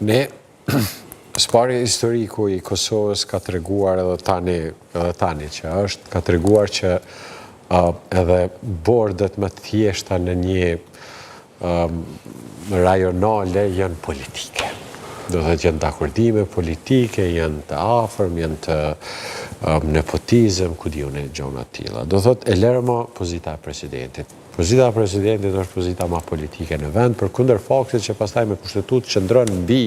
Ne, spari historiku i Kosovës ka treguar edhe tani që është, ka treguar që edhe bordet më të thjeshta në një rajonale janë politike. Do të jenë dakordime politike, janë të afërm, janë të nepotizëm, ku diun e gjona të tilla. Do thot e lërmo pozita e presidentit. Pozita e presidentit është pozita ma politike në vend, përkundër faktit që pastaj me kushtetutë qëndron mbi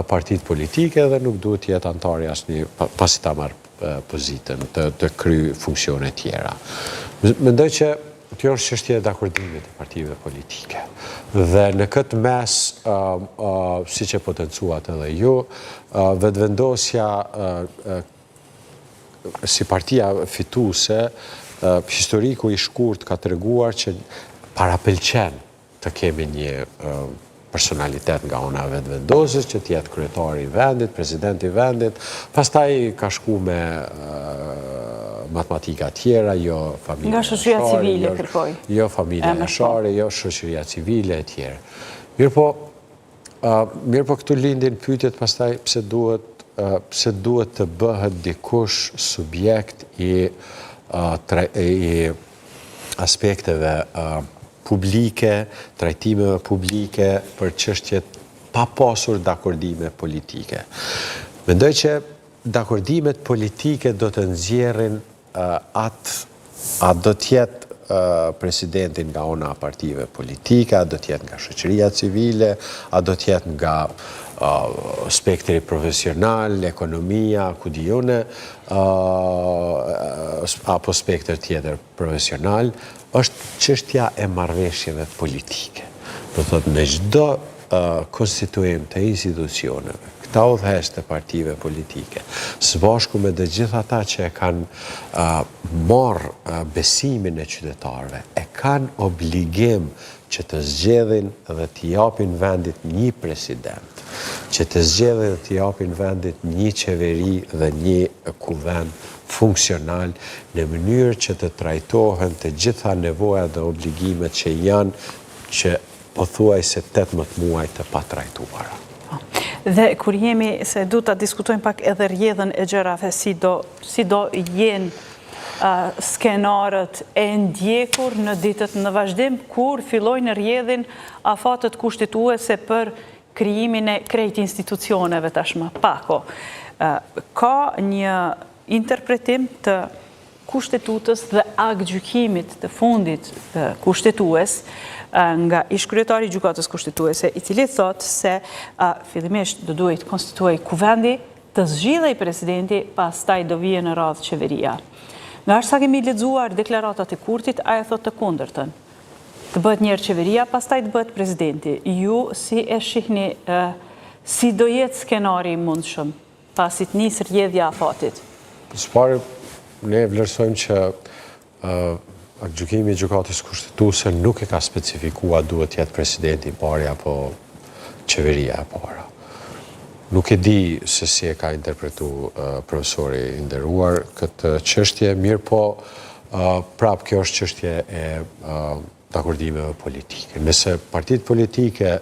partitë politike dhe nuk duhet jetë antari asnjë pasi ta marrë pozitën të kry funksione tjera. Mendoj që kjo është çështje e dakordimit të partive politike. Dhe në këtë mes, siç e potencuat edhe ju, vetëvendosja si partia fituese, historiku i shkurt ka treguar që parapëlqen të kemi një personalitet nga ona vetëvendosës, që t'jetë kryetari i vendit, presidenti i vendit, pastaj ka shku me matematika tjera, jo familja nga shoqëria civile kërkoj. Jo familja Ashari, jo shoqëria civile e tjera. Mirë po këtu lindin pyetjet pastaj pse duhet të bëhet dikush subjekt i aspekteve publike, trajtimeve publike për çështjet pa pasur dakordime politike. Mendoj që dakordimet politike do të nxjerrin a do tjetë presidentin nga ona partive politike, a do tjetë nga shoqëria civile, a do tjetë nga spektri profesional, ekonomia, ku dijone, apo spektër tjetër profesional, është çështja e marrëveshjeve politike. Do thotë në çdo konstituim të institucioneve, këta udhëheqës të partive politike, së bashku me të gjithë ata që e kanë marrë besimin e qytetarëve, e kanë obligim që të zgjedhin dhe të japin vendit një president, që të zgjedhin dhe të japin vendit një qeveri dhe një kuvend funksional në mënyrë që të trajtohen të gjitha nevojat dhe obligimet që janë që pothuajse 18 muaj të patrajtuara. Dhe kur jemi, se du të diskutojmë pak edhe rrjedhën e gjërave, si do jenë skenarët e ndjekur në ditët në vazhdim, kur fillojnë rrjedhin afatët kushtetuese për krijimin e krejt institucioneve tashmë. Pako, ka një interpretim të kushtetutës dhe aktgjykimit të fundit të kushtetues nga ish-kryetari i gjykatës kushtetuese, i cili thotë se fillimisht do duhet konstituoj kuvendi, të zgjidhej presidenti, pastaj do vije në radhë qeveria. Nga është sa kemi lexuar deklaratat e Kurtit, ai thotë të kundërtën. Të bëhet njëherë qeveria, pastaj të bëhet presidenti. Ju si e shihni si do jetë skenari i mundshëm pasi të nisë rrjedhja e afatit? Së ne vlerësojmë që gjykimi i gjykatës kushtetuese nuk e ka specifikuar duhet jetë presidenti i pari apo qeveria e para. Nuk e di se si e ka interpretu profesori i nderuar këtë çështje, mirë po prap kjo është çështje e dakordimeve politike. Nëse partitë politike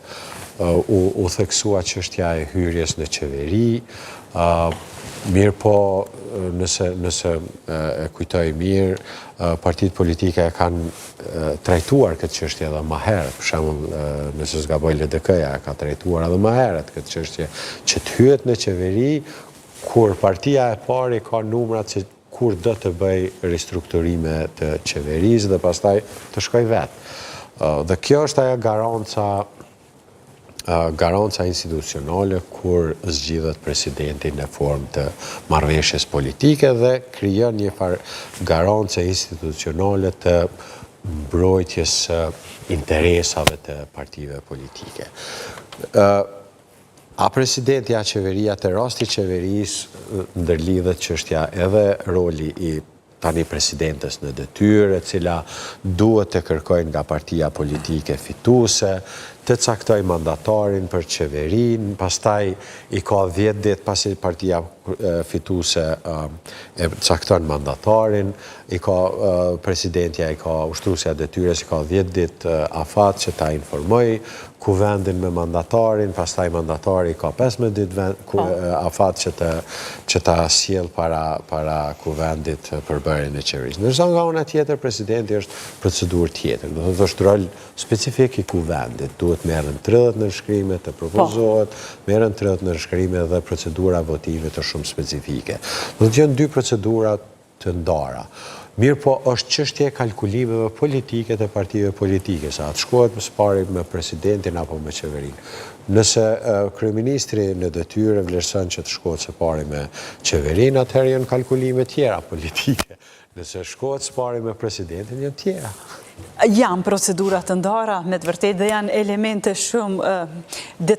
u theksua çështja e hyrjes në qeveri, mirë po nëse e kujtoj mirë, partitë politike e kanë trajtuar këtë çështje edhe më herët, për shembull nëse s'gaboj LDK-ja ka trajtuar edhe më herët këtë çështje që të hyet në qeveri kur partia e parë ka numrat që kur do të bëj ristrukturime të qeverisë dhe pastaj të shkoj vetë. Dhe kjo është ajo garanca institucionale kur zgjidhet presidenti në formë të marrëveshjes politike dhe krijon një farë garance institucionale të mbrojtjes interesave të partive politike. A presidenti a qeveria, të rasti qeverisë ndërlidhet çështja edhe roli i tani presidentes në detyrë, e cila duhet të kërkojnë nga partia politike fituese, të caktoj mandatarin për qeverin, pastaj i ka 10 ditë pasi partia fituese e cakton mandatarin, presidentja i ka ushtrusja detyres, i ka 10 ditë afat që ta informoj kuvendin me mandatarin, pastaj mandatari ka 15 ditë afat që ta sjell para kuvendit për bërjen e qeverisë. Ndërsa nga ana tjetër, presidenti është procedurë tjetër. Do të është rol specifik i kuvendit. Duhet merren 30 nënshkrime të propozohet, merren 30 nënshkrime dhe procedura votive të shumë specifike. Do të jenë 2 procedura të ndara. Mirë po është çështje e kalkulimeve politike të partive politike, sa atë shkohet më pari me presidentin apo me qeverinë. Nëse kryeministri në detyrë vlerëson që të shkohet së pari me qeverinë, atëherë janë kalkulime tjera politike. Nëse shkohet së pari me presidentin, janë tjera. Janë procedurat të ndara, me të vërtetë dhe janë elemente shumë